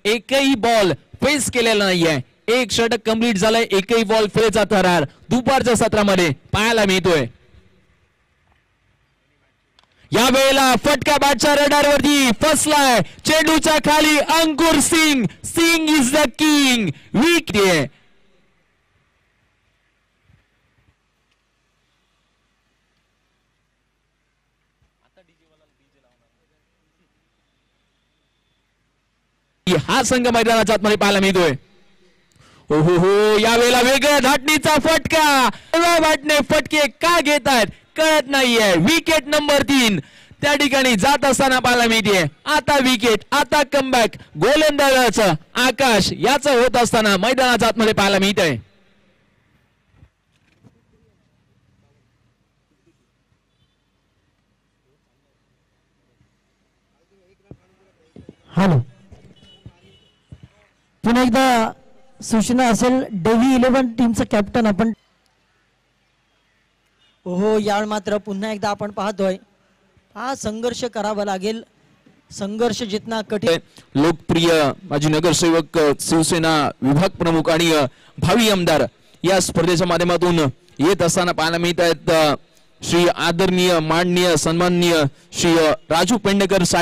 एकही ball face केलेला नाहीये. एक षटक कंप्लीट झालंय, एकही बॉल फेलचा थरार दुपारच्या सत्रामध्ये पाहायला मिळतोय. या वेळेला फटका बॅटच्या रडारवरती फसलाय. चेंडूच्या खाली Ankur Singh. Singh is the king. Wicket हा संघ मैदानाच्या आतमध्ये पाहायला मिळतोय. हो हो, यावेळेला वेगळ्या धाटणीचा फटका. बॅटने फटके का घेत आहेत कळत नाहीये. विकेट नंबर 3 त्या ठिकाणी जात असताना पाहायला मिळते. आता विकेट, आता कमबॅक गोलंदाजाचं आकाश याचं होत असताना मैदानाच्या आतमध्ये पाहायला मिळतंय. हॅलो, पुन्हा एकदा सूचना असेल. डेव्ही 11 टीमचा कॅप्टन आपण. हो, यावेळी मात्र पुन्हा एकदा आपण पाहतोय हा संघर्ष करावा लागेल. संघर्ष जितना कठीण. लोकप्रिय माजी नगरसेवक, शिवसेना विभाग प्रमुख आणि भावी आमदार या स्पर्धेच्या माध्यमातून येत असताना पाहायला मिळत आहेत श्री आदरणीय माननीय सन्माननीय श्री राजू पेंडेकर साहेब.